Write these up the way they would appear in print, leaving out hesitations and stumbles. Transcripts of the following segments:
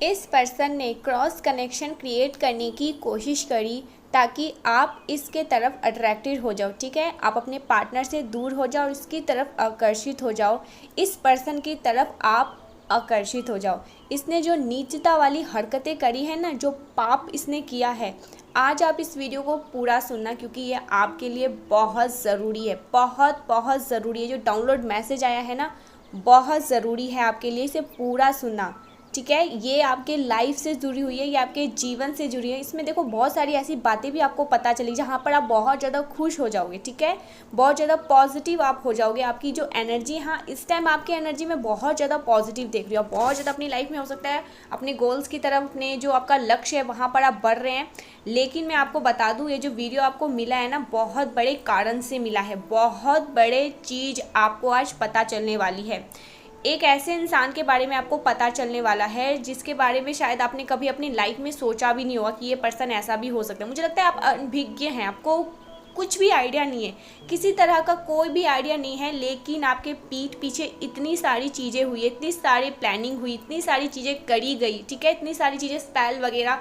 इस पर्सन ने cross connection create करने की कोशिश करी ताकि आप इसके तरफ अट्रैक्टेड हो जाओ, ठीक है। आप अपने पार्टनर से दूर हो जाओ, इसकी तरफ आकर्षित हो जाओ, इस पर्सन की तरफ आप आकर्षित हो जाओ। इसने जो नीचता वाली हरकतें करी है ना, जो पाप इसने किया है, आज आप इस वीडियो को पूरा सुनना क्योंकि ये आपके लिए बहुत ज़रूरी है, बहुत बहुत ज़रूरी है। जो डाउनलोड मैसेज आया है ना, बहुत ज़रूरी है आपके लिए, इसे पूरा सुनना, ठीक है। ये आपके लाइफ से जुड़ी हुई है, ये आपके जीवन से जुड़ी है। इसमें देखो बहुत सारी ऐसी बातें भी आपको पता चली जहाँ पर आप बहुत ज़्यादा खुश हो जाओगे, ठीक है। बहुत ज़्यादा पॉजिटिव आप हो जाओगे। आपकी जो एनर्जी, हाँ इस टाइम आपकी एनर्जी में बहुत ज़्यादा पॉजिटिव देख रही हो, बहुत ज़्यादा अपनी लाइफ में हो सकता है अपने गोल्स की तरफ, अपने जो आपका लक्ष्य है वहाँ पर आप बढ़ रहे हैं। लेकिन मैं आपको बता दूँ, ये जो वीडियो आपको मिला है ना, बहुत बड़े कारण से मिला है, बहुत बड़े चीज़ आपको आज पता चलने वाली है। एक ऐसे इंसान के बारे में आपको पता चलने वाला है जिसके बारे में शायद आपने कभी अपनी लाइफ में सोचा भी नहीं होगा कि ये पर्सन ऐसा भी हो सकता है। मुझे लगता है आप अनभिज्ञ हैं, आपको कुछ भी आइडिया नहीं है, किसी तरह का कोई भी आइडिया नहीं है, लेकिन आपके पीठ पीछे इतनी सारी चीज़ें हुई, इतनी सारी प्लानिंग हुई, इतनी सारी चीज़ें करी गई, ठीक है। इतनी सारी चीज़ें स्पेल वगैरह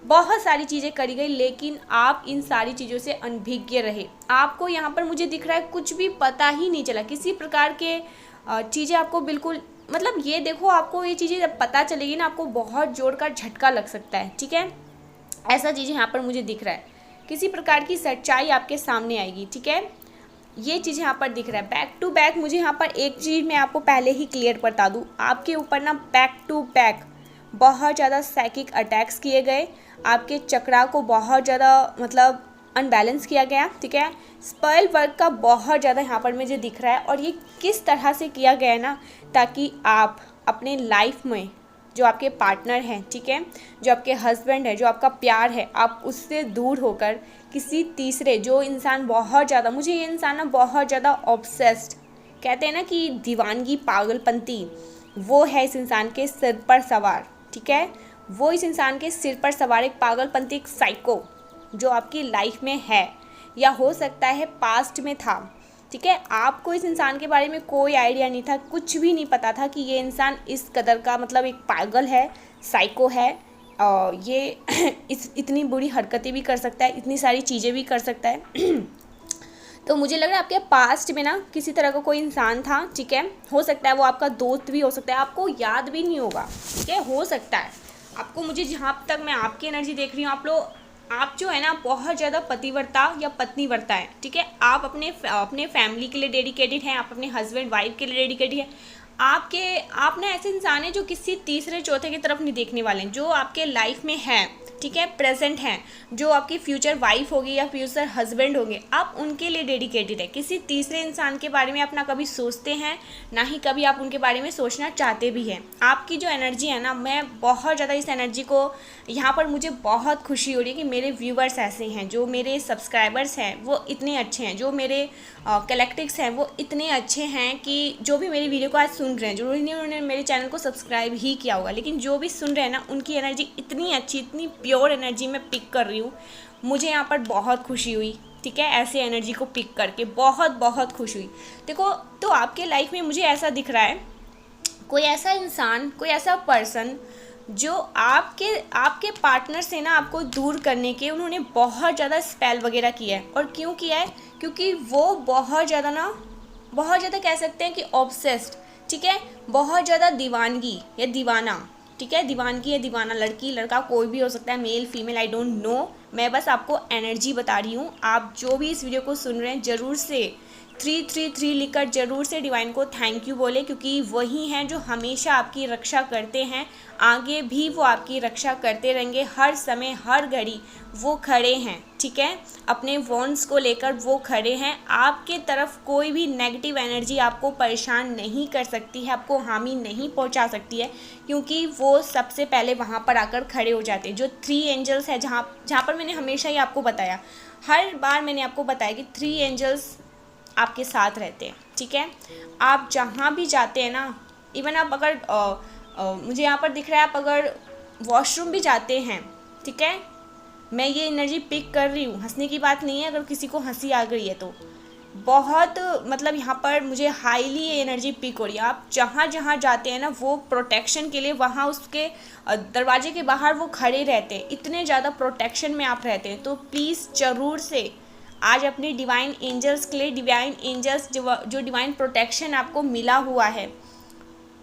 बहुत सारी चीज़ें करी गई, लेकिन आप इन सारी चीज़ों से अनभिज्ञ रहे। आपको यहाँ पर मुझे दिख रहा है कुछ भी पता ही नहीं चला, किसी प्रकार के चीज़ें आपको बिल्कुल, मतलब ये देखो, आपको ये चीज़ें जब पता चलेगी ना, आपको बहुत जोर का झटका लग सकता है, ठीक है। ऐसा चीज़ यहाँ पर मुझे दिख रहा है, किसी प्रकार की सच्चाई आपके सामने आएगी, ठीक है। ये चीज़ यहाँ पर दिख रहा है। बैक टू बैक मुझे यहाँ पर एक चीज़ मैं आपको पहले ही क्लियर बता दूँ, आपके ऊपर ना बैक टू बैक बहुत ज़्यादा साइकिक अटैक्स किए गए, आपके चक्रा को बहुत ज़्यादा मतलब अनबैलेंस किया गया, ठीक है। स्पेल वर्क का बहुत ज़्यादा यहाँ पर मुझे दिख रहा है, और ये किस तरह से किया गया है ना, ताकि आप अपने लाइफ में जो आपके पार्टनर हैं, ठीक है, जो आपके हस्बैंड है, जो आपका प्यार है, आप उससे दूर होकर किसी तीसरे, जो इंसान बहुत ज़्यादा, मुझे ये इंसान ना बहुत ज़्यादा ऑब्सेस्ड, कहते हैं ना कि दीवानगी, पागलपंती, वो है इस इंसान के सिर पर सवार, ठीक है। वो इस इंसान के सिर पर सवार एक पागलपंती, एक साइको जो आपकी लाइफ में है, या हो सकता है पास्ट में था, ठीक है। आपको इस इंसान के बारे में कोई आइडिया नहीं था, कुछ भी नहीं पता था कि ये इंसान इस कदर का मतलब एक पागल है, साइको है, ये इतनी बुरी हरकतें भी कर सकता है, इतनी सारी चीज़ें भी कर सकता है। तो मुझे लग रहा है आपके पास्ट में ना किसी तरह का कोई इंसान था, ठीक है। हो सकता है वो आपका दोस्त भी हो सकता है, आपको याद भी नहीं होगा, ठीक है, हो सकता है आपको। मुझे जहाँ तक मैं आपकी एनर्जी देख रही हूँ, आप जो है ना बहुत ज़्यादा पतिव्रता या पत्नीव्रता है, ठीक है। आप अपने फैमिली के लिए डेडिकेटेड हैं, आप अपने हस्बैंड वाइफ के लिए डेडिकेटेड हैं। आप ना ऐसे इंसान हैं जो किसी तीसरे चौथे की तरफ नहीं देखने वाले हैं, जो आपके लाइफ में है, ठीक है, प्रेजेंट हैं, जो आपकी फ्यूचर वाइफ होगी या फ्यूचर हस्बैंड होंगे, आप उनके लिए डेडिकेटेड है। किसी तीसरे इंसान के बारे में आप ना कभी सोचते हैं, ना ही कभी आप उनके बारे में सोचना चाहते भी हैं। आपकी जो एनर्जी है ना, मैं बहुत ज़्यादा इस एनर्जी को, यहाँ पर मुझे बहुत खुशी हो रही है कि मेरे व्यूवर्स ऐसे हैं, जो मेरे सब्सक्राइबर्स हैं वो इतने अच्छे हैं, जो मेरे कलेक्टिव्स हैं वो इतने अच्छे हैं कि जो भी मेरी वीडियो को आज सुन रहे हैं, जरूरी नहीं उन्होंने मेरे चैनल को सब्सक्राइब ही किया होगा, लेकिन जो भी सुन रहे हैं ना, उनकी एनर्जी इतनी अच्छी, इतनी प्योर एनर्जी मैं पिक कर रही हूँ। मुझे यहाँ पर बहुत खुशी हुई, ठीक है, ऐसे एनर्जी को पिक करके बहुत बहुत खुश हुई। देखो, तो आपके लाइफ में मुझे ऐसा दिख रहा है, कोई ऐसा इंसान, कोई ऐसा पर्सन जो आपके पार्टनर से ना आपको दूर करने के उन्होंने बहुत ज़्यादा स्पेल वगैरह किया है। और क्यों किया है? क्योंकि वो बहुत ज़्यादा कह सकते हैं कि ऑब्सेस्ड, ठीक है, बहुत ज़्यादा दीवानगी या दीवाना, ठीक है, दीवानगी या दीवाना, लड़की लड़का कोई भी हो सकता है, male female, I don't know. मैं बस आपको एनर्जी बता रही हूँ। आप जो भी इस वीडियो को सुन रहे हैं, ज़रूर से 333 लिखकर ज़रूर से डिवाइन को थैंक यू बोले, क्योंकि वही हैं जो हमेशा आपकी रक्षा करते हैं, आगे भी वो आपकी रक्षा करते रहेंगे, हर समय हर घड़ी वो खड़े हैं, ठीक है, अपने वॉन्ड्स को लेकर वो खड़े हैं। आपके तरफ कोई भी नेगेटिव एनर्जी आपको परेशान नहीं कर सकती है, आपको हानि नहीं पहुंचा सकती है, क्योंकि वो सबसे पहले वहाँ पर आकर खड़े हो जाते हैं। जो 3 एंजल्स है, जहाँ पर मैंने हमेशा ही आपको बताया, हर बार मैंने आपको बताया कि 3 एंजल्स आपके साथ रहते हैं, ठीक है। आप जहाँ भी जाते हैं ना, इवन आप अगर मुझे यहाँ पर दिख रहा है, आप अगर वॉशरूम भी जाते हैं, ठीक है, मैं ये एनर्जी पिक कर रही हूँ, हंसने की बात नहीं है, अगर किसी को हंसी आ गई है तो बहुत मतलब यहाँ पर मुझे हाईली एनर्जी पिक हो रही है। आप जहाँ जहाँ जाते हैं ना, वो प्रोटेक्शन के लिए वहाँ उसके दरवाजे के बाहर वो खड़े रहते हैं, इतने ज़्यादा प्रोटेक्शन में आप रहते हैं। तो प्लीज़ ज़रूर से आज अपने डिवाइन एंजल्स के लिए, डिवाइन एंजल्स जो डिवाइन प्रोटेक्शन आपको मिला हुआ है,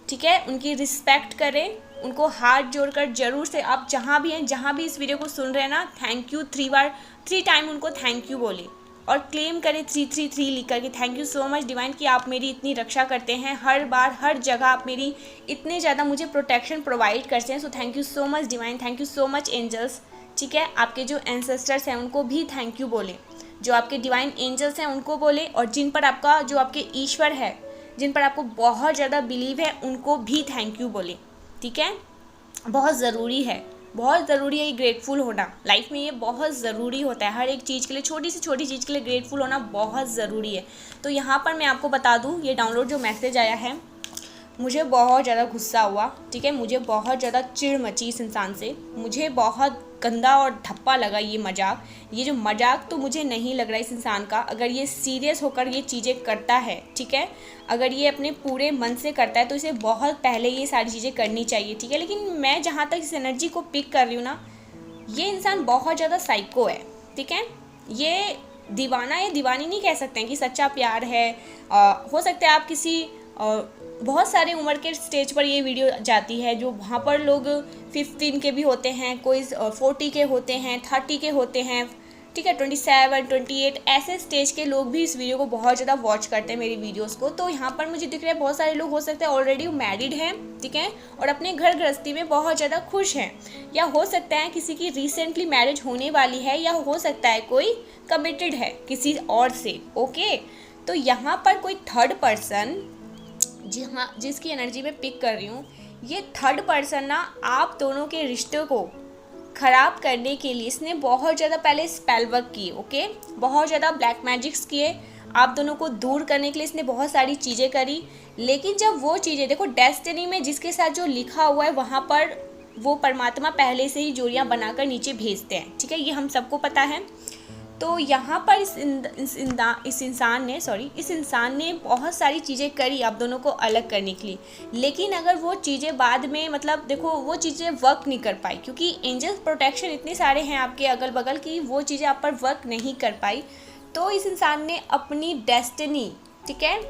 ठीक है, उनकी रिस्पेक्ट करें, उनको हाथ जोड़कर जरूर से आप जहाँ भी हैं, जहाँ भी इस वीडियो को सुन रहे हैं ना, थैंक यू 3 टाइम उनको थैंक यू बोले और क्लेम करें 333 लिख करके, thank you so much divine कि आप मेरी इतनी रक्षा करते हैं, हर बार हर जगह आप मेरी इतने ज़्यादा मुझे प्रोटेक्शन प्रोवाइड करते हैं। So thank you so much divine, thank you so much angels. ठीक है, आपके जो एंसेस्टर्स हैं उनको भी थैंक यू बोले, जो आपके डिवाइन एंजल्स हैं उनको बोले, और जिन पर आपका जो आपके ईश्वर है, जिन पर आपको बहुत ज़्यादा बिलीव है, उनको भी थैंक यू बोले। ठीक है, बहुत ज़रूरी है, बहुत ज़रूरी है ये ग्रेटफुल होना लाइफ में, ये बहुत ज़रूरी होता है हर एक चीज़ के लिए, छोटी से छोटी चीज़ के लिए ग्रेटफुल होना बहुत ज़रूरी है। तो यहाँ पर मैं आपको बता दूँ, ये डाउनलोड जो मैसेज आया है, मुझे बहुत ज़्यादा गुस्सा हुआ। ठीक है, मुझे बहुत ज़्यादा चिढ़ मची इस इंसान से, मुझे बहुत गंदा और धप्पा लगा ये मजाक। ये जो मजाक तो मुझे नहीं लग रहा इस इंसान का, अगर ये सीरियस होकर ये चीज़ें करता है, ठीक है, अगर ये अपने पूरे मन से करता है तो इसे बहुत पहले ये सारी चीज़ें करनी चाहिए। ठीक है, लेकिन मैं जहाँ तक इस एनर्जी को पिक कर रही हूँ ना, ये इंसान बहुत ज़्यादा साइको है। ठीक है, ये दीवाना है, दीवानी नहीं कह सकते हैं कि सच्चा प्यार है। हो सकता है आप किसी बहुत सारे उम्र के स्टेज पर ये वीडियो जाती है, जो वहाँ पर लोग 15 के भी होते हैं, कोई 40 के होते हैं, 30 के होते हैं, ठीक है, 27, 28 ऐसे स्टेज के लोग भी इस वीडियो को बहुत ज़्यादा वॉच करते हैं मेरी वीडियोस को। तो यहाँ पर मुझे दिख रहा है बहुत सारे लोग हो सकते हैं ऑलरेडी मैरिड हैं, ठीक है, और अपने घर गृहस्थी में बहुत ज़्यादा खुश हैं, या हो सकता है किसी की रिसेंटली मैरिज होने वाली है, या हो सकता है कोई कमिटेड है किसी और से। ओके, तो यहाँ पर कोई थर्ड पर्सन जिसकी एनर्जी में पिक कर रही हूँ, ये थर्ड पर्सन ना आप दोनों के रिश्ते को ख़राब करने के लिए इसने बहुत ज़्यादा पहले स्पेल वर्क किए। ओके, बहुत ज़्यादा ब्लैक मैजिक्स किए, आप दोनों को दूर करने के लिए इसने बहुत सारी चीज़ें करी। लेकिन जब वो चीज़ें देखो, डेस्टिनी में जिसके साथ जो लिखा हुआ है वहाँ पर वो परमात्मा पहले से ही जोड़ियाँ बनाकर नीचे भेजते हैं। ठीक है, ये हम सबको पता है। तो यहाँ पर इस इंसान ने बहुत सारी चीज़ें करी आप दोनों को अलग करने के लिए, लेकिन अगर वो चीज़ें बाद में मतलब देखो वो चीज़ें वर्क नहीं कर पाई, क्योंकि एंजल्स प्रोटेक्शन इतने सारे हैं आपके अगल बगल की वो चीज़ें आप पर वर्क नहीं कर पाई। तो इस इंसान ने अपनी डेस्टिनी, ठीक है,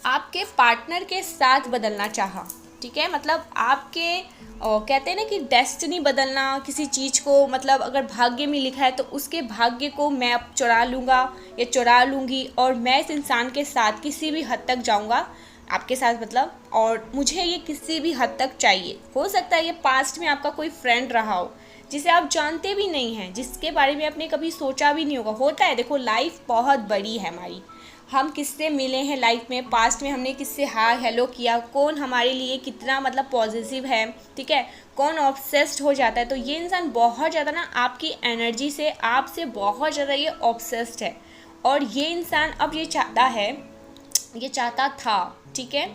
आपके पार्टनर के साथ बदलना चाहा। ठीक है, मतलब आपके कहते हैं ना कि डेस्टिनी बदलना किसी चीज़ को, मतलब अगर भाग्य में लिखा है तो उसके भाग्य को मैं अब चुरा लूँगा या चुरा लूँगी, और मैं इस इंसान के साथ किसी भी हद तक जाऊँगा आपके साथ, मतलब, और मुझे ये किसी भी हद तक चाहिए। हो सकता है ये पास्ट में आपका कोई फ्रेंड रहा हो जिसे आप जानते भी नहीं हैं, जिसके बारे में आपने कभी सोचा भी नहीं होगा। होता है, देखो लाइफ बहुत बड़ी है हमारी, हम किससे मिले हैं लाइफ में, पास्ट में हमने किससे हाय हेलो किया, कौन हमारे लिए कितना मतलब पॉजिटिव है, ठीक है, कौन ऑब्सेस्ड हो जाता है। तो ये इंसान बहुत ज़्यादा ना आपकी एनर्जी से, आपसे बहुत ज़्यादा ये ऑब्सेस्ड है, और ये इंसान अब ये चाहता था, ठीक है,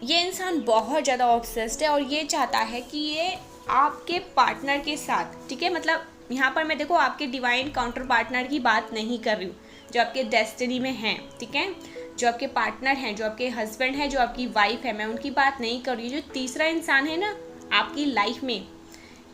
ये इंसान बहुत ज़्यादा ऑब्सेस्ड है और ये चाहता है कि ये आपके पार्टनर के साथ, ठीक है, मतलब यहाँ पर मैं देखो आपके डिवाइन काउंटर पार्टनर की बात नहीं कर रही हूँ, जो आपके डेस्टिनी में हैं, ठीक है, जो आपके पार्टनर हैं, जो आपके हस्बैंड हैं, जो आपकी वाइफ है, मैं उनकी बात नहीं कर रही हूँ। जो तीसरा इंसान है ना आपकी लाइफ में,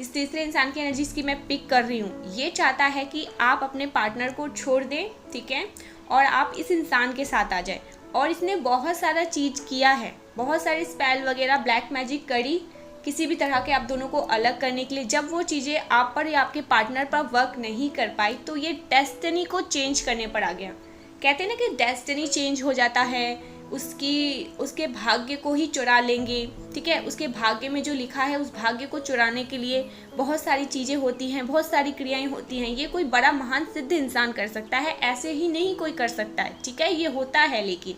इस तीसरे इंसान की एनर्जी की मैं पिक कर रही हूँ, ये चाहता है कि आप अपने पार्टनर को छोड़ दें, ठीक है, और आप इस इंसान के साथ आ जाए। और इसने बहुत सारा चीज़ किया है, बहुत सारे स्पेल वगैरह ब्लैक मैजिक करी किसी भी तरह के आप दोनों को अलग करने के लिए। जब वो चीज़ें आप पर या आपके पार्टनर पर वर्क नहीं कर पाई तो ये डेस्टिनी को चेंज करने पर आ गया। कहते हैं ना कि डेस्टिनी चेंज हो जाता है, उसके भाग्य को ही चुरा लेंगे, ठीक है, उसके भाग्य में जो लिखा है उस भाग्य को चुराने के लिए बहुत सारी चीज़ें होती हैं, बहुत सारी क्रियाएं होती हैं। ये कोई बड़ा महान सिद्ध इंसान कर सकता है, ऐसे ही नहीं कोई कर सकता है, ठीक है, ये होता है, लेकिन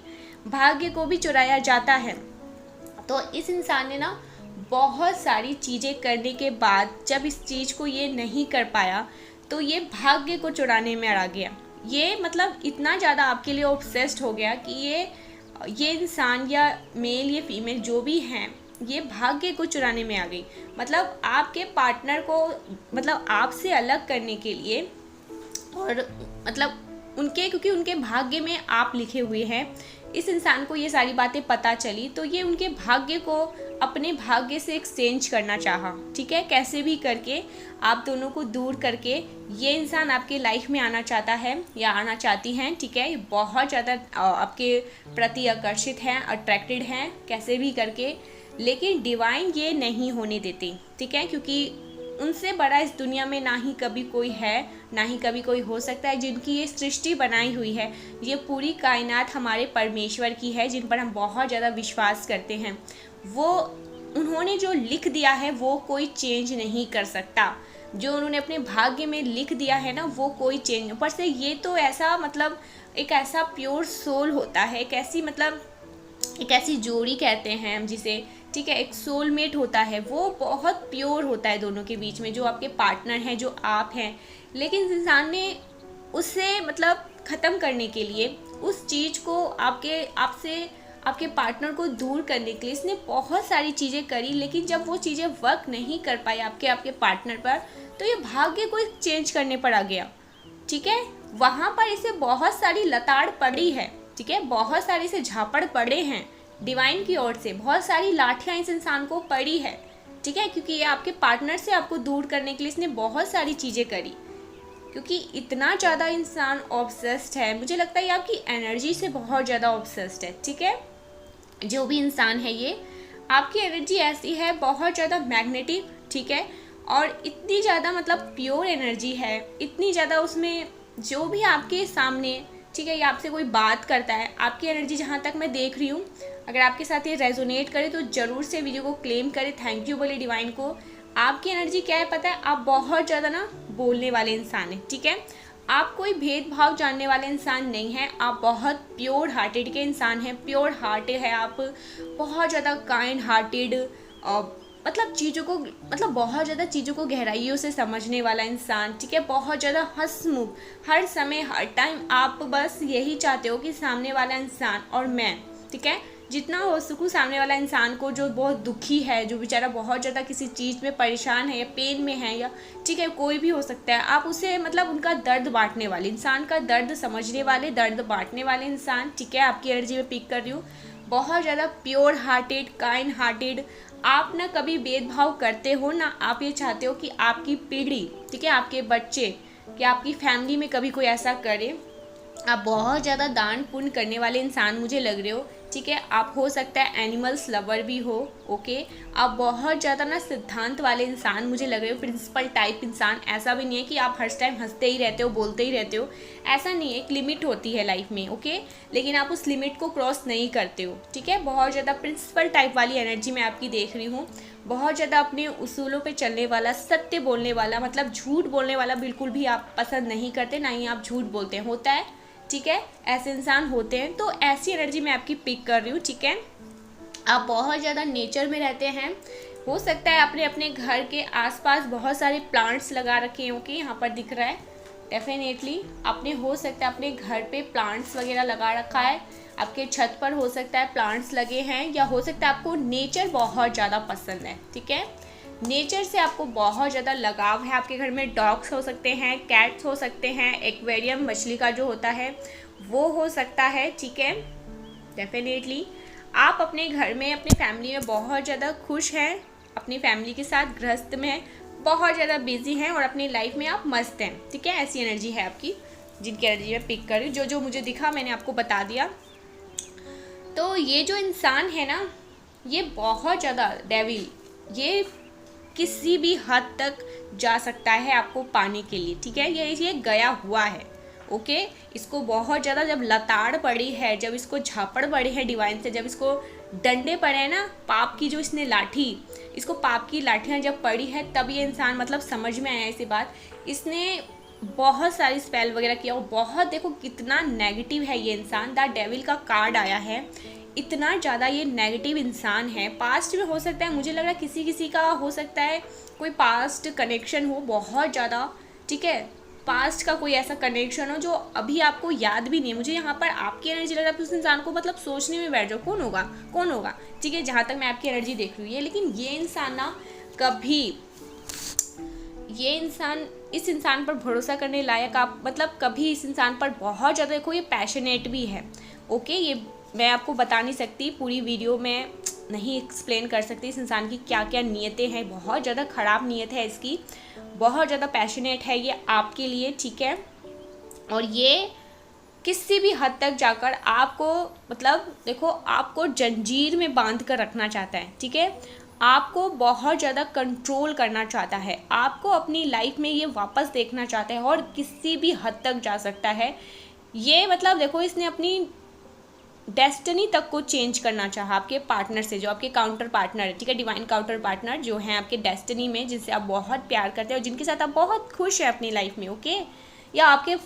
भाग्य को भी चुराया जाता है। तो इस इंसान ने ना बहुत सारी चीज़ें करने के बाद जब इस चीज़ को ये नहीं कर पाया तो ये भाग्य को चुराने में आ गया। ये मतलब इतना ज़्यादा आपके लिए ऑब्सेस्ड हो गया कि ये इंसान या मेल या फीमेल जो भी हैं, ये भाग्य को चुराने में आ गई। मतलब आपके पार्टनर को मतलब आपसे अलग करने के लिए, और मतलब उनके, क्योंकि उनके भाग्य में आप लिखे हुए हैं। इस इंसान को ये सारी बातें पता चली तो ये उनके भाग्य को अपने भाग्य से एक्सचेंज करना चाहा, ठीक है। कैसे भी करके आप दोनों को दूर करके ये इंसान आपके लाइफ में आना चाहता है या आना चाहती हैं, ठीक है। ये बहुत ज़्यादा आपके प्रति आकर्षित हैं, अट्रैक्टेड हैं कैसे भी करके, लेकिन डिवाइन ये नहीं होने देते, ठीक है। क्योंकि उनसे बड़ा इस दुनिया में ना ही कभी कोई है, ना ही कभी कोई हो सकता है। जिनकी ये सृष्टि बनाई हुई है, ये पूरी कायनात हमारे परमेश्वर की है, जिन पर हम बहुत ज़्यादा विश्वास करते हैं। वो उन्होंने जो लिख दिया है वो कोई चेंज नहीं कर सकता। जो उन्होंने अपने भाग्य में लिख दिया है ना, वो कोई चेंज। ऊपर से ये तो ऐसा मतलब एक ऐसा प्योर सोल होता है, एक ऐसी मतलब एक ऐसी जोड़ी कहते हैं हम जिसे, ठीक है। एक सोलमेट होता है, वो बहुत प्योर होता है दोनों के बीच में, जो आपके पार्टनर हैं, जो आप हैं। लेकिन इस इंसान ने उसे मतलब ख़त्म करने के लिए, उस चीज़ को आपके पार्टनर को दूर करने के लिए इसने बहुत सारी चीज़ें करी। लेकिन जब वो चीज़ें वर्क नहीं कर पाई आपके पार्टनर पर, तो ये भाग्य को चेंज करने पर आ गया, ठीक है। वहाँ पर इसे बहुत सारी लताड़ पड़ी है, ठीक है। बहुत सारे से झापड़ पड़े हैं डिवाइन की ओर से, बहुत सारी लाठियाँ इस इंसान को पड़ी है, ठीक है। क्योंकि ये आपके पार्टनर से आपको दूर करने के लिए इसने बहुत सारी चीज़ें करी। क्योंकि इतना ज़्यादा इंसान ऑब्सेस्ड है, मुझे लगता है ये आपकी एनर्जी से बहुत ज़्यादा ऑब्सेस्ड है, ठीक है। जो भी इंसान है ये, आपकी एनर्जी ऐसी है बहुत ज़्यादा मैग्नेटिक, ठीक है। और इतनी ज़्यादा मतलब प्योर एनर्जी है, इतनी ज़्यादा उसमें जो भी आपके सामने, ठीक है, ये आपसे कोई बात करता है, आपकी एनर्जी जहाँ तक मैं देख रही हूँ, अगर आपके साथ ये रेजोनेट करे तो ज़रूर से वीडियो को क्लेम करें, थैंक यू बोले डिवाइन को। आपकी एनर्जी क्या है पता है, आप बहुत ज़्यादा ना बोलने वाले इंसान हैं, ठीक है। आप कोई भेदभाव जानने वाले इंसान नहीं हैं, आप बहुत प्योर हार्टेड के इंसान हैं, प्योर हार्टेड है आप, बहुत ज़्यादा काइंड हार्टेड, मतलब चीज़ों को मतलब बहुत ज़्यादा चीज़ों को गहराइयों से समझने वाला इंसान, ठीक है। बहुत ज़्यादा हंसमुख, हर समय हर टाइम आप बस यही चाहते हो कि सामने वाला इंसान और मैं, ठीक है, जितना हो सकूँ सामने वाला इंसान को, जो बहुत दुखी है, जो बेचारा बहुत ज़्यादा किसी चीज़ में परेशान है या पेन में है, या ठीक है कोई भी हो सकता है, आप उसे मतलब उनका दर्द बांटने वाले इंसान, का दर्द समझने वाले, दर्द बांटने वाले इंसान, ठीक है। आपकी एनर्जी में पिक कर रही हूँ, बहुत ज़्यादा प्योर हार्टेड, काइंड हार्टेड। आप ना कभी भेदभाव करते हो ना आप ये चाहते हो कि आपकी पीढ़ी, ठीक है, आपके बच्चे या आपकी फैमिली में कभी कोई ऐसा करे। आप बहुत ज़्यादा दान पुण्य करने वाले इंसान मुझे लग रहे हो, ठीक है। आप हो सकता है एनिमल्स लवर भी हो, ओके। आप बहुत ज़्यादा ना सिद्धांत वाले इंसान मुझे लग रहे हो, प्रिंसिपल टाइप इंसान। ऐसा भी नहीं है कि आप हर टाइम हंसते ही रहते हो, बोलते ही रहते हो, ऐसा नहीं है। एक लिमिट होती है लाइफ में, ओके, लेकिन आप उस लिमिट को क्रॉस नहीं करते हो, ठीक है। बहुत ज़्यादा प्रिंसिपल टाइप वाली एनर्जी मैं आपकी देख रही हूँ, बहुत ज़्यादा अपने उसूलों पे चलने वाला, सत्य बोलने वाला, मतलब झूठ बोलने वाला बिल्कुल भी आप पसंद नहीं करते, ना ही आप झूठ बोलते हैं, होता है, ठीक है, ऐसे इंसान होते हैं। तो ऐसी एनर्जी मैं आपकी पिक कर रही हूँ, ठीक है। आप बहुत ज़्यादा नेचर में रहते हैं, हो सकता है आपने अपने घर के आसपास बहुत सारे प्लांट्स लगा रखे हों, कि यहाँ पर दिख रहा है, डेफिनेटली आपने हो सकता है अपने घर पे प्लांट्स वगैरह लगा रखा है, आपके छत पर हो सकता है प्लांट्स लगे हैं, या हो सकता है आपको नेचर बहुत ज़्यादा पसंद है, ठीक है। नेचर से आपको बहुत ज़्यादा लगाव है। आपके घर में डॉग्स हो सकते हैं, कैट्स हो सकते हैं, एक्वेरियम मछली का जो होता है वो हो सकता है, ठीक है। डेफिनेटली आप अपने घर में, अपनी फैमिली में बहुत ज़्यादा खुश हैं, अपनी फैमिली के साथ गृहस्थ में हैं, बहुत ज़्यादा बिजी हैं और अपनी लाइफ में आप मस्त हैं, ठीक है। ऐसी एनर्जी है आपकी, जिनकी एनर्जी मैं पिक कर रही हूँ। जो मुझे दिखा मैंने आपको बता दिया। तो ये जो इंसान है ना, ये बहुत ज़्यादा डेविल, ये किसी भी हद तक जा सकता है आपको पाने के लिए, ठीक है। ये गया हुआ है, ओके। इसको बहुत ज़्यादा जब लताड़ पड़ी है, जब इसको झापड़ पड़ी है डिवाइन से, जब इसको डंडे पड़े हैं ना, पाप की जो इसने लाठी, इसको पाप की लाठियाँ जब पड़ी है, तब ये इंसान मतलब समझ में आया ऐसी बात। इसने बहुत सारी स्पेल वगैरह किया, और बहुत देखो कितना नेगेटिव है ये इंसान। द डेविल का कार्ड आया है, इतना ज़्यादा ये नेगेटिव इंसान है। पास्ट में हो सकता है, मुझे लग रहा है किसी का हो सकता है कोई पास्ट कनेक्शन हो बहुत ज़्यादा, ठीक है। पास्ट का कोई ऐसा कनेक्शन हो जो अभी आपको याद भी नहीं है। मुझे यहाँ पर आपकी एनर्जी लग रहा है, उस इंसान को मतलब सोचने में बैठ जाओ कौन होगा, ठीक है, जहाँ तक मैं आपकी एनर्जी देख रही हूँ ये। लेकिन ये इंसान ना कभी, ये इंसान, इस इंसान पर भरोसा करने लायक आप मतलब कभी इस इंसान पर बहुत ज़्यादा, देखो ये पैशनेट भी है, ओके। ये मैं आपको बता नहीं सकती, पूरी वीडियो में नहीं एक्सप्लेन कर सकती इस इंसान की क्या क्या नीयतें हैं। बहुत ज़्यादा ख़राब नीयत है इसकी, बहुत ज़्यादा पैशनेट है ये आपके लिए, ठीक है। और ये किसी भी हद तक जाकर आपको मतलब देखो आपको जंजीर में बांध कर रखना चाहता है, ठीक है। आपको बहुत ज़्यादा कंट्रोल करना चाहता है, आपको अपनी लाइफ में ये वापस देखना चाहता है और किसी भी हद तक जा सकता है ये। मतलब देखो इसने अपनी डेस्टिनी तक को चेंज करना चाहा आपके पार्टनर से, जो आपके काउंटर पार्टनर है, ठीक है। डिवाइन काउंटर पार्टनर जो हैं आपके डेस्टिनी में, जिनसे आप बहुत प्यार करते हैं और जिनके साथ आप बहुत खुश हैं अपनी लाइफ में, ओके। या आपके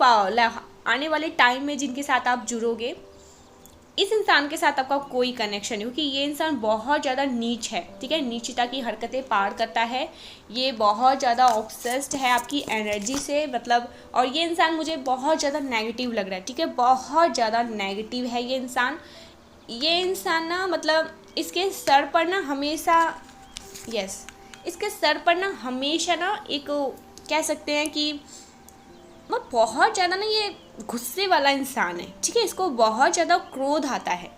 आने वाले टाइम में जिनके साथ आप जुड़ोगे, इस इंसान के साथ आपका कोई कनेक्शन नहीं, क्योंकि ये इंसान बहुत ज़्यादा नीच है, ठीक है। नीचता की हरकतें पार करता है, ये बहुत ज़्यादा ऑब्सेस्ड है आपकी एनर्जी से, मतलब। और ये इंसान मुझे बहुत ज़्यादा नेगेटिव लग रहा है, ठीक है। बहुत ज़्यादा नेगेटिव है ये इंसान। ये इंसान ना मतलब इसके सर पर ना हमेशा, यस, इसके सर पर ना हमेशा ना एक कह सकते हैं कि बहुत ज़्यादा ना ये गुस्से वाला इंसान है, ठीक है। इसको बहुत ज़्यादा क्रोध आता है,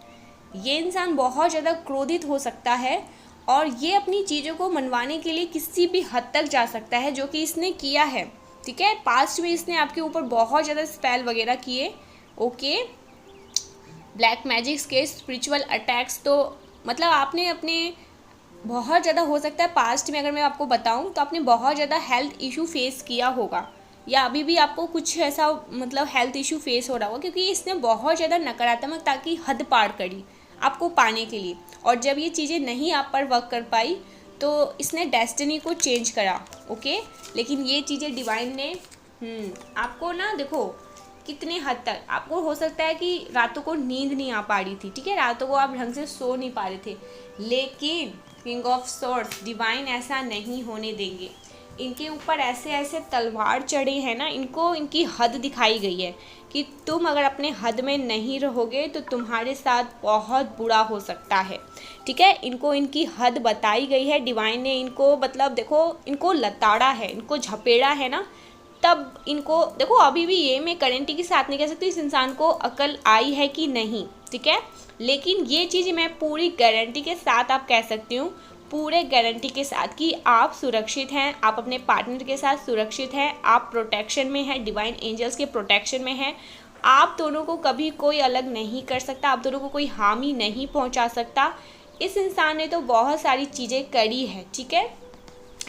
ये इंसान बहुत ज़्यादा क्रोधित हो सकता है और ये अपनी चीज़ों को मनवाने के लिए किसी भी हद तक जा सकता है, जो कि इसने किया है, ठीक है। पास्ट में इसने आपके ऊपर बहुत ज़्यादा स्पेल वगैरह किए, ओके। ब्लैक मैजिक्स के स्पिरिचुअल अटैक्स, तो मतलब आपने अपने बहुत ज़्यादा हो सकता है पास्ट में, अगर मैं आपको बताऊँ तो आपने बहुत ज़्यादा हेल्थ इशू फेस किया होगा, या अभी भी आपको कुछ ऐसा मतलब हेल्थ इशू फेस हो रहा होगा, क्योंकि इसने बहुत ज़्यादा नकारात्मकता की हद पार करी आपको पाने के लिए। और जब ये चीज़ें नहीं आप पर वर्क कर पाई तो इसने डेस्टिनी को चेंज करा, ओके। लेकिन ये चीज़ें डिवाइन ने आपको ना देखो कितने हद तक, आपको हो सकता है कि रातों को नींद नहीं आ पा रही थी, ठीक है। रातों को आप ढंग से सो नहीं पा रहे थे, लेकिन किंग ऑफ सॉर्ड्स डिवाइन ऐसा नहीं होने देंगे। इनके ऊपर ऐसे ऐसे तलवार चढ़े हैं ना, इनको इनकी हद दिखाई गई है कि तुम अगर अपने हद में नहीं रहोगे तो तुम्हारे साथ बहुत बुरा हो सकता है, ठीक है। इनको इनकी हद बताई गई है, डिवाइन ने इनको मतलब देखो इनको लताड़ा है, इनको झपेड़ा है ना, तब इनको देखो। अभी भी ये मैं गारंटी के साथ नहीं कह सकती इस इंसान को अकल आई है कि नहीं, ठीक है। लेकिन ये चीज़ मैं पूरी गारंटी के साथ आप कह सकती हूँ, पूरे गारंटी के साथ कि आप सुरक्षित हैं, आप अपने पार्टनर के साथ सुरक्षित हैं, आप प्रोटेक्शन में हैं, डिवाइन एंजल्स के प्रोटेक्शन में हैं। आप दोनों को कभी कोई अलग नहीं कर सकता, आप दोनों को कोई हानि नहीं पहुंचा सकता। इस इंसान ने तो बहुत सारी चीज़ें करी है, ठीक है।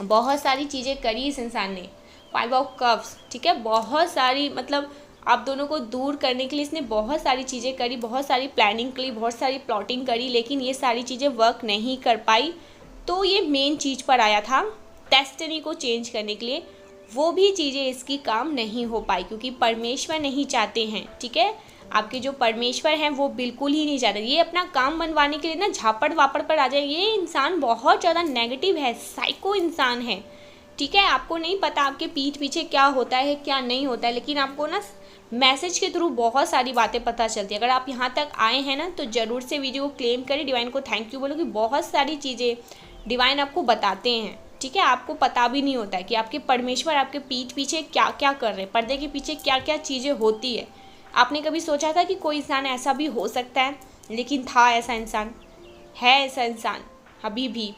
बहुत सारी चीज़ें करी इस इंसान ने, 5 ऑफ कप्स, ठीक है। बहुत सारी मतलब आप दोनों को दूर करने के लिए इसने बहुत सारी चीज़ें करी, बहुत सारी प्लानिंग करी, बहुत सारी प्लॉटिंग करी, लेकिन ये सारी चीज़ें वर्क नहीं कर पाई। तो ये मेन चीज़ पर आया था डेस्टिनी को चेंज करने के लिए, वो भी चीज़ें इसकी काम नहीं हो पाई, क्योंकि परमेश्वर नहीं चाहते हैं, ठीक है। आपके जो परमेश्वर हैं वो बिल्कुल ही नहीं चाहते। ये अपना काम बनवाने के लिए ना झापड़ वापड़ पर आ जाए। ये इंसान बहुत ज़्यादा नेगेटिव है, साइको इंसान है, ठीक है। आपको नहीं पता आपके पीठ पीछे क्या होता है क्या नहीं होता है, लेकिन आपको ना मैसेज के थ्रू बहुत सारी बातें पता चलती है। अगर आप यहाँ तक आए हैं ना तो ज़रूर से वीडियो को क्लेम करें, डिवाइन को थैंक यू बोलो कि बहुत सारी चीज़ें डिवाइन आपको बताते हैं, ठीक है। आपको पता भी नहीं होता है कि आपके परमेश्वर आपके पीठ पीछे क्या क्या कर रहे हैं, पर्दे के पीछे क्या क्या चीज़ें होती है। आपने कभी सोचा था कि कोई इंसान ऐसा भी हो सकता है? लेकिन था ऐसा इंसान, है ऐसा इंसान, अभी भी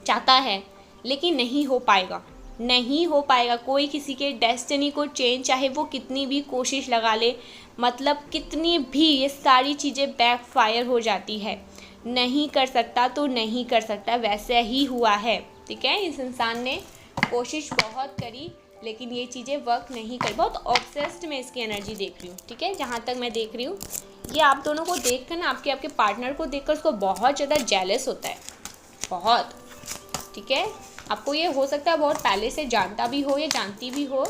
चाहता है, लेकिन नहीं हो पाएगा, नहीं हो पाएगा। कोई किसी के डेस्टिनी को चेंज, चाहे वो कितनी भी कोशिश लगा ले, मतलब कितनी भी ये सारी चीज़ें बैकफायर हो जाती है, नहीं कर सकता तो नहीं कर सकता, वैसे ही हुआ है, ठीक है। इस इंसान ने कोशिश बहुत करी लेकिन ये चीज़ें वर्क नहीं करी। बहुत ऑब्सेस्ड में इसकी एनर्जी देख रही हूँ, ठीक है। जहाँ तक मैं देख रही हूँ ये आप दोनों को देख कर ना, आपके पार्टनर को देखकर उसको बहुत ज़्यादा जेलस होता है, बहुत, ठीक है। आपको ये हो सकता है बहुत पहले से जानता भी हो या जानती भी हो,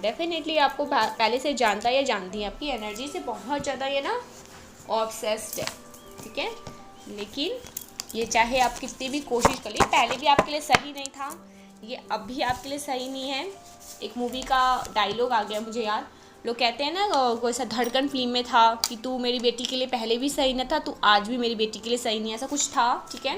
डेफिनेटली आपको पहले से जानता या जानती है, आपकी एनर्जी से बहुत ज़्यादा ये ना ऑब्सेस्ड है, ठीक है। लेकिन ये चाहे आप कितनी भी कोशिश कर लीजिए, पहले भी आपके लिए सही नहीं था, ये अब भी आपके लिए सही नहीं है। एक मूवी का डायलॉग आ गया मुझे याद, लोग कहते हैं ना, कोई सा धड़कन फिल्म में था कि तू मेरी बेटी के लिए पहले भी सही न था, तू आज भी मेरी बेटी के लिए सही नहीं, ऐसा कुछ था, ठीक है,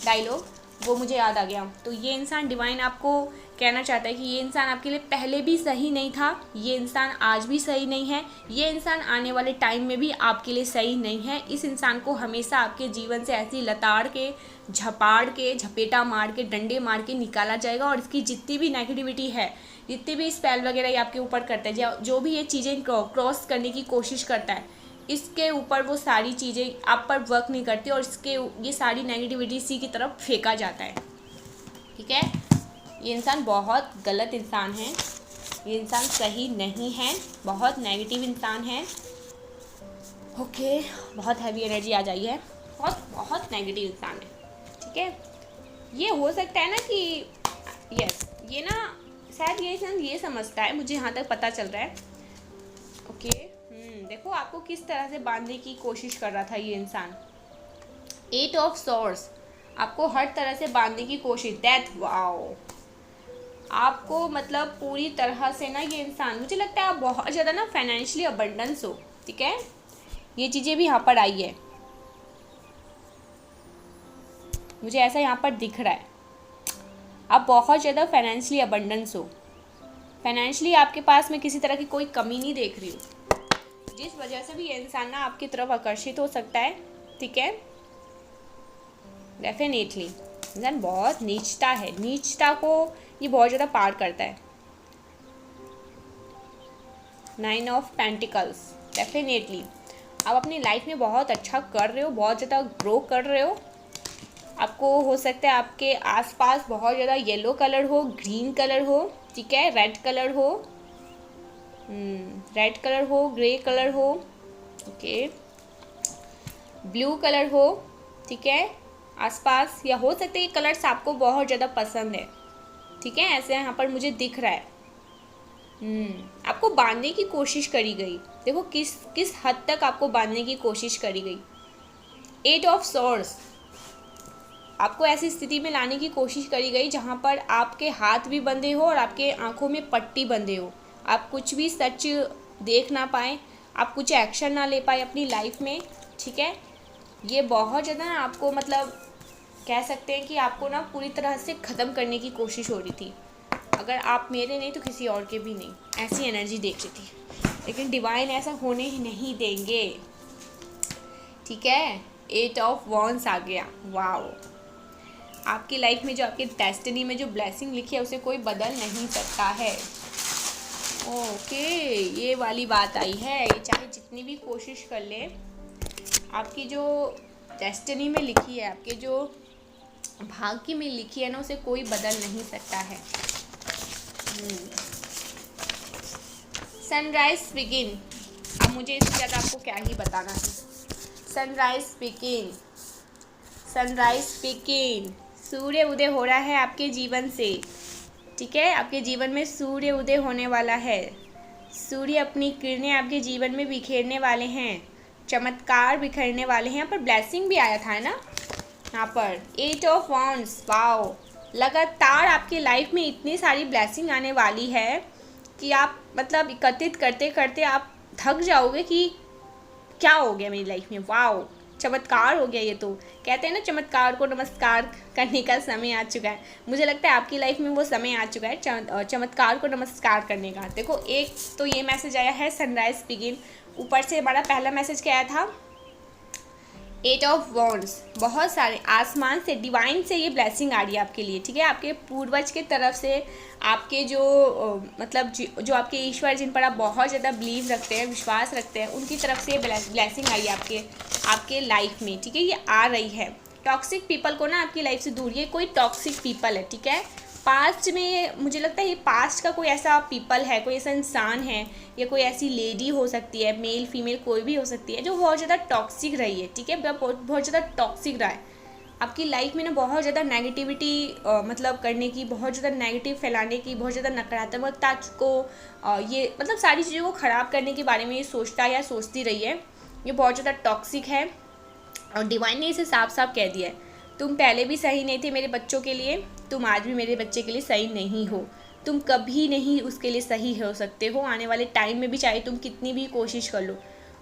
डायलॉग। वो मुझे याद आ गया। तो ये इंसान डिवाइन आपको कहना चाहता है कि ये इंसान आपके लिए पहले भी सही नहीं था, ये इंसान आज भी सही नहीं है, ये इंसान आने वाले टाइम में भी आपके लिए सही नहीं है। इस इंसान को हमेशा आपके जीवन से ऐसी लताड़ के, झपाड़ के, झपेटा मार के, डंडे मार के निकाला जाएगा। और इसकी जितनी भी नेगेटिविटी है, जितनी भी स्पेल वगैरह ये आपके ऊपर करता है, जो भी ये चीज़ें क्रॉस करने की कोशिश करता है, इसके ऊपर वो सारी चीज़ें आप पर वर्क नहीं करती और इसके ये सारी नेगेटिविटी इसी की तरफ फेंका जाता है। ठीक है, ये इंसान बहुत गलत इंसान है, ये इंसान सही नहीं है, बहुत नेगेटिव इंसान है। ओके, बहुत हैवी एनर्जी आ जाई है, बहुत बहुत नेगेटिव इंसान है। ठीक है, ये हो सकता है ना कि यस, ये ना शायद ये इंसान ये समझता है, मुझे यहाँ तक पता चल रहा है। ओके, देखो आपको किस तरह से बांधने की कोशिश कर रहा था ये इंसान। 8 ऑफ सॉर्ड्स, आपको हर तरह से बांधने की कोशिश। डेथ, वाओ, आपको मतलब पूरी तरह से ना ये इंसान, मुझे लगता है आप बहुत ज़्यादा ना फाइनेंशियली अबंडेंस हो। ठीक है, ये चीज़ें भी यहाँ पर आई है, मुझे ऐसा यहाँ पर दिख रहा है। आप बहुत ज़्यादा फाइनेंशियली अबंडेंस हो, फाइनेंशियली आपके पास में किसी तरह की कोई कमी नहीं देख रही हूँ, जिस वजह से भी ये इंसान ना आपकी तरफ आकर्षित हो सकता है। ठीक है, डेफिनेटली इंसान बहुत नीचता है, नीचता को ये बहुत ज़्यादा पार करता है। 9 ऑफ पेंटिकल्स, डेफिनेटली आप अपनी लाइफ में बहुत अच्छा कर रहे हो, बहुत ज़्यादा ग्रो कर रहे हो। आपको हो सकता है आपके आसपास बहुत ज़्यादा येलो कलर हो, ग्रीन कलर हो, ठीक है, रेड कलर हो, रेड कलर हो, ग्रे कलर हो, ओके, ब्लू कलर हो। ठीक है, आसपास, या हो सकता है ये कलर्स आपको बहुत ज़्यादा पसंद है। ठीक है, ऐसे यहाँ पर मुझे दिख रहा है। आपको बांधने की कोशिश करी गई, देखो किस हद तक आपको बांधने की कोशिश करी गई। 8 ऑफ सॉर्ड्स, आपको ऐसी स्थिति में लाने की कोशिश करी गई जहाँ पर आपके हाथ भी बंधे हो और आपके आंखों में पट्टी बंधे हो, आप कुछ भी सच देख ना पाए, आप कुछ एक्शन ना ले पाए अपनी लाइफ में। ठीक है, ये बहुत ज़्यादा ना आपको मतलब कह सकते हैं कि आपको ना पूरी तरह से ख़त्म करने की कोशिश हो रही थी। अगर आप मेरे नहीं तो किसी और के भी नहीं, ऐसी एनर्जी देख रही थी, लेकिन डिवाइन ऐसा होने ही नहीं देंगे। ठीक है, 8 ऑफ वॉन्ड्स आ गया। वाओ, आपकी लाइफ में जो आपके डेस्टिनी में जो ब्लेसिंग लिखी है उसे कोई बदल नहीं सकता है। ओके, ये वाली बात आई है, ये चाहे जितनी भी कोशिश कर ले, आपकी जो डेस्टिनी में लिखी है, आपके जो भाग्य में लिखी है ना, उसे कोई बदल नहीं सकता है। सनराइज बिगिन, अब मुझे इससे ज़्यादा आपको क्या ही बताना है। सनराइज बिगिन, सनराइज बिगिन, सूर्य उदय हो रहा है आपके जीवन से। ठीक है, आपके जीवन में सूर्य उदय होने वाला है, सूर्य अपनी किरणें आपके जीवन में बिखेरने वाले हैं, चमत्कार बिखरने वाले हैं। यहाँ पर ब्लेसिंग भी आया था ना, यहाँ पर 8 ऑफ वॉन्ड्स। वाओ, लगातार आपकी लाइफ में इतनी सारी ब्लेसिंग आने वाली है कि आप मतलब एकत्रित करते करते आप थक जाओगे कि क्या हो गया मेरी लाइफ में। वाओ, चमत्कार हो गया। ये तो कहते हैं ना, चमत्कार को नमस्कार करने का समय आ चुका है। मुझे लगता है आपकी लाइफ में वो समय आ चुका है चमत्कार को नमस्कार करने का। देखो, एक तो ये मैसेज आया है सनराइज बिगिन, ऊपर से हमारा पहला मैसेज क्या आया था, 8 ऑफ वॉन्ड्स। बहुत सारे आसमान से, डिवाइन से ये ब्लेसिंग आ रही है आपके लिए। ठीक है, आपके पूर्वज के तरफ से, आपके जो मतलब जो आपके ईश्वर जिन पर आप बहुत ज़्यादा बिलीव रखते हैं, विश्वास रखते हैं, उनकी तरफ से ये ब्लेसिंग आई है आपके लाइफ में। ठीक है, ये आ रही है। टॉक्सिक पीपल को ना आपकी लाइफ से दूर, ये कोई टॉक्सिक पीपल है। ठीक है, पास्ट में मुझे लगता है ये पास्ट का कोई ऐसा पीपल है, कोई ऐसा इंसान है, या कोई ऐसी लेडी हो सकती है, मेल फीमेल कोई भी हो सकती है, जो बहुत ज़्यादा टॉक्सिक रही है। ठीक है, बहुत ज़्यादा टॉक्सिक रहा है आपकी लाइफ में ना, बहुत ज़्यादा नेगेटिविटी मतलब करने की, बहुत ज़्यादा नेगेटिव फैलाने की, बहुत ज़्यादा नकारात्मकता को ये मतलब सारी चीज़ों को ख़राब करने के बारे में ये सोचता या सोचती रही है। ये बहुत ज़्यादा टॉक्सिक है और डिवाइन ने इसे साफ साफ कह दिया है, तुम पहले भी सही नहीं थे मेरे बच्चों के लिए, तुम आज भी मेरे बच्चे के लिए सही नहीं हो, तुम कभी नहीं उसके लिए सही हो सकते हो आने वाले टाइम में भी, चाहे तुम कितनी भी कोशिश कर लो।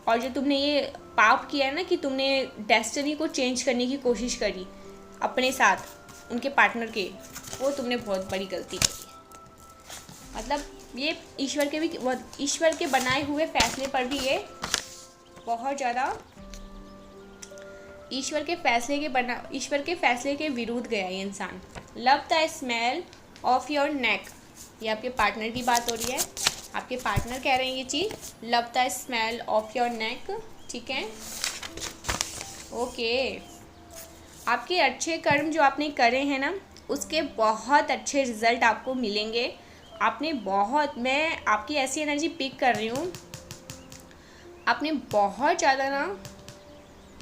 और जो तुमने ये पाप किया है ना कि तुमने डेस्टिनी को चेंज करने की कोशिश करी अपने साथ, उनके पार्टनर के, वो तुमने बहुत बड़ी गलती की है। मतलब ये ईश्वर के बनाए हुए फैसले पर भी ये बहुत ज़्यादा ईश्वर के फैसले के विरुद्ध गया ये इंसान। Love the smell of your नेक, ये आपके पार्टनर की बात हो रही है, आपके पार्टनर कह रहे हैं ये चीज़, love the smell of your neck, ठीक है। ओके, आपके अच्छे कर्म जो आपने करे हैं ना, उसके बहुत अच्छे रिजल्ट आपको मिलेंगे। मैं आपकी ऐसी एनर्जी पिक कर रही हूँ, आपने बहुत ज़्यादा ना,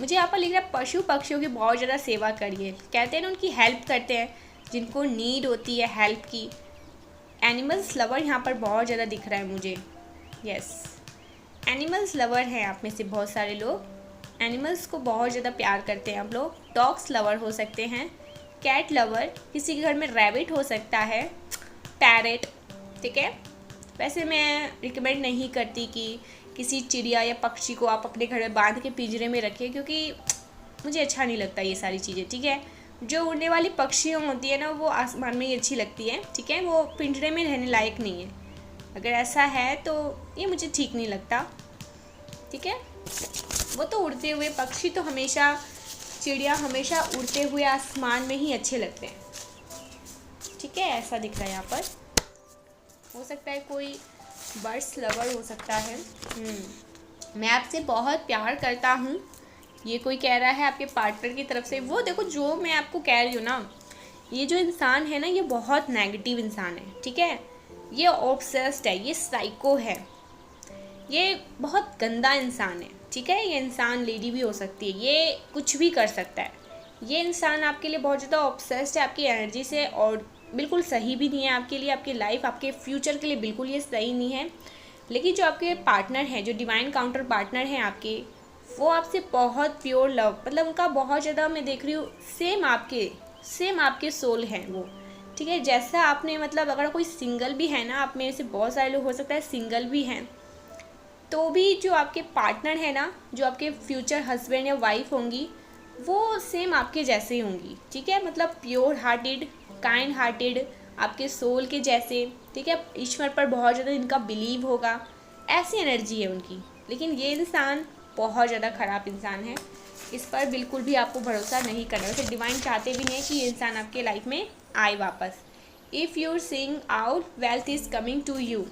मुझे यहाँ पर लिख रहा है पशु पक्षियों की बहुत ज़्यादा सेवा करिए। कहते हैं ना, उनकी हेल्प करते हैं जिनको नीड होती है हेल्प की। एनिमल्स लवर यहाँ पर बहुत ज़्यादा दिख रहा है मुझे। यस, एनिमल्स लवर हैं आप में से बहुत सारे लोग, एनिमल्स को बहुत ज़्यादा प्यार करते हैं आप लोग। डॉग्स लवर हो सकते हैं, कैट लवर, किसी के घर में रैबिट हो सकता है, पैरेट, ठीक है। वैसे मैं रिकमेंड नहीं करती कि किसी चिड़िया या पक्षी को आप अपने घर में बांध के पिंजरे में रखें, क्योंकि मुझे अच्छा नहीं लगता ये सारी चीज़ें, ठीक है। जो उड़ने वाली पक्षियाँ होती है ना, वो आसमान में ही अच्छी लगती है, ठीक है, वो पिंजरे में रहने लायक नहीं है। अगर ऐसा है तो ये मुझे ठीक नहीं लगता, ठीक है। वो तो उड़ते हुए पक्षी तो हमेशा, चिड़िया हमेशा उड़ते हुए आसमान में ही अच्छे लगते हैं, ठीक है। ऐसा दिख रहा है यहाँ पर, हो सकता है कोई बर्ड्स लवर हो सकता है। मैं आपसे बहुत प्यार करता हूँ, ये कोई कह रहा है आपके पार्टनर की तरफ से। वो देखो, जो मैं आपको कह रही हूँ ना, ये जो इंसान है ना, ये बहुत नेगेटिव इंसान है, ठीक है। ये ऑब्सेस्ड है, ये साइको है, ये बहुत गंदा इंसान है, ठीक है। ये इंसान लेडी भी हो सकती है, ये कुछ भी कर सकता है। ये इंसान आपके लिए बहुत ज़्यादा ऑब्सेस्ड है आपकी एनर्जी से, और बिल्कुल सही भी नहीं है आपके लिए, आपकी लाइफ, आपके फ्यूचर के लिए बिल्कुल ये सही नहीं है। लेकिन जो आपके पार्टनर हैं, जो डिवाइन काउंटर पार्टनर हैं आपके, वो आपसे बहुत प्योर लव, मतलब उनका बहुत ज़्यादा, मैं देख रही हूँ सेम आपके सोल हैं वो, ठीक है। जैसा आपने, मतलब अगर कोई सिंगल भी है ना, आप में से बहुत सारे लोग हो सकता है सिंगल भी हैं, तो भी जो आपके पार्टनर है ना, जो आपके फ्यूचर हस्बैंड या वाइफ होंगी, वो सेम आपके जैसे ही होंगी, ठीक है। मतलब प्योर हार्टेड, काइंड हार्टेड, आपके सोल के जैसे, ठीक है। ईश्वर पर बहुत ज़्यादा इनका बिलीव होगा, ऐसी एनर्जी है उनकी। लेकिन ये इंसान बहुत ज़्यादा ख़राब इंसान है, इस पर बिल्कुल भी आपको भरोसा नहीं करना। वैसे डिवाइन चाहते भी नहीं कि ये इंसान आपके लाइफ में आए वापस। If you sing out, wealth is coming to you,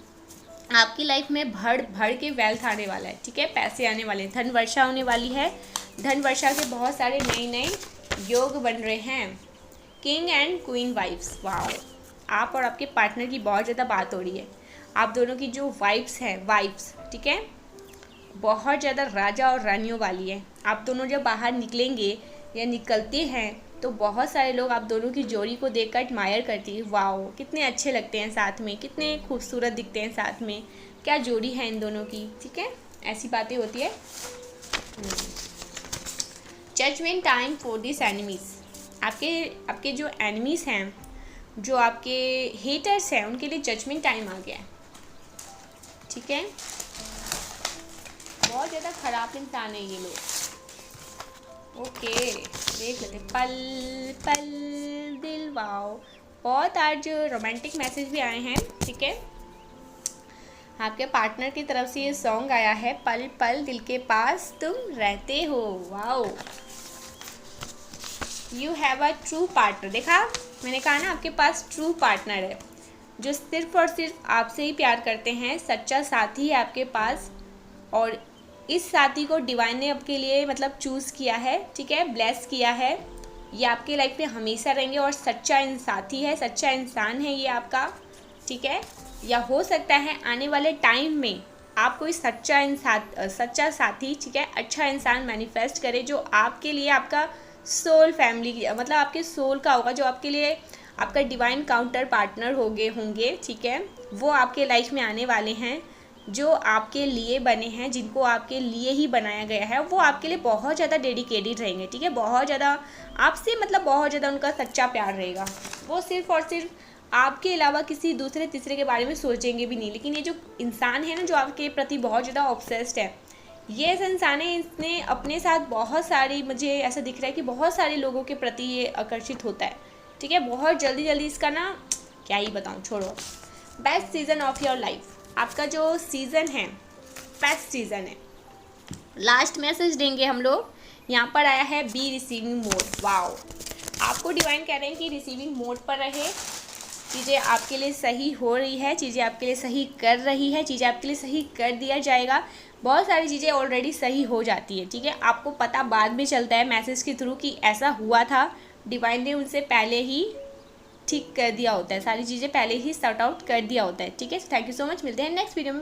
आपकी लाइफ में भर के वेल्थ आने वाला है, ठीक है। पैसे आने वाले हैं, धन वर्षा होने वाली है, धन वर्षा के बहुत सारे नए योग बन रहे हैं। किंग एंड क्वीन वाइफ्स, वाह, आप और आपके पार्टनर की बहुत ज़्यादा बात हो रही है। आप दोनों की जो वाइफ्स, ठीक है, बहुत ज़्यादा राजा और रानियों वाली है। आप दोनों जब बाहर निकलेंगे या निकलते हैं, तो बहुत सारे लोग आप दोनों की जोड़ी को देखकर एडमायर करती है, वाह कितने अच्छे लगते हैं साथ में, कितने खूबसूरत दिखते हैं साथ में, क्या जोड़ी है इन दोनों की, ठीक है। ऐसी बातें होती है। Judgement time for this enemies, आपके जो एनिमीज़ हैं, जो आपके हेटर्स हैं, उनके लिए जजमेंट टाइम आ गया है, ठीक है। बहुत ज़्यादा ख़राब इंसान है ये लोग। ओके, देख लेते, पल पल दिल, वाओ, बहुत आज रोमांटिक मैसेज भी आए हैं, ठीक है। आपके पार्टनर की तरफ से ये सॉन्ग आया है, पल पल दिल के पास तुम रहते हो, wow. You have a true partner, देखा मैंने कहा ना, आपके पास ट्रू पार्टनर है जो सिर्फ और सिर्फ आपसे ही प्यार करते हैं, सच्चा साथी है आपके पास। और इस साथी को डिवाइन ने आपके लिए, मतलब चूज़ किया है, ठीक है, ब्लेस किया है। ये आपके लाइफ में हमेशा रहेंगे और सच्चा साथी है, सच्चा इंसान है ये आपका, ठीक है। या हो सकता है आने वाले टाइम में आप कोई सच्चा साथी, ठीक है, अच्छा इंसान मैनिफेस्ट करे, जो आपके लिए आपका सोल फैमिली, मतलब आपके सोल का होगा, जो आपके लिए आपका डिवाइन काउंटर पार्टनर होंगे, ठीक है। वो आपके लाइफ में आने वाले हैं, जो आपके लिए बने हैं, जिनको आपके लिए ही बनाया गया है। वो आपके लिए बहुत ज़्यादा डेडिकेटेड रहेंगे, ठीक है, बहुत ज़्यादा आपसे, मतलब बहुत ज़्यादा उनका सच्चा प्यार रहेगा। वो सिर्फ और सिर्फ आपके अलावा किसी दूसरे तीसरे के बारे में सोचेंगे भी नहीं। लेकिन ये जो इंसान है ना, जो आपके प्रति बहुत ज़्यादा ऑब्सेस्ड है, ये ऐसा इंसान है, इसने अपने साथ बहुत सारी, मुझे ऐसा दिख रहा है कि बहुत सारे लोगों के प्रति ये आकर्षित होता है, ठीक है। बहुत जल्दी जल्दी इसका ना क्या ही बताऊँ, छोड़ो। Best season off your life, आपका जो सीज़न है बेस्ट सीज़न है। लास्ट मैसेज देंगे हम लोग। यहाँ पर आया है बी रिसीविंग मोड। वाओ, आपको डिवाइन कह रहे हैं कि रिसीविंग मोड पर रहे, चीज़ें आपके लिए सही हो रही है, चीज़ें आपके लिए सही कर रही है, चीज़ें आपके लिए सही कर दिया जाएगा। बहुत सारी चीज़ें ऑलरेडी सही हो जाती है, ठीक है। आपको पता बाद में चलता है मैसेज के थ्रू कि ऐसा हुआ था, डिवाइन ने उनसे पहले ही ठीक कर दिया होता है, सारी चीज़ें पहले ही सॉर्ट आउट कर दिया होता है, ठीक है। थैंक यू सो मच, मिलते हैं नेक्स्ट वीडियो में।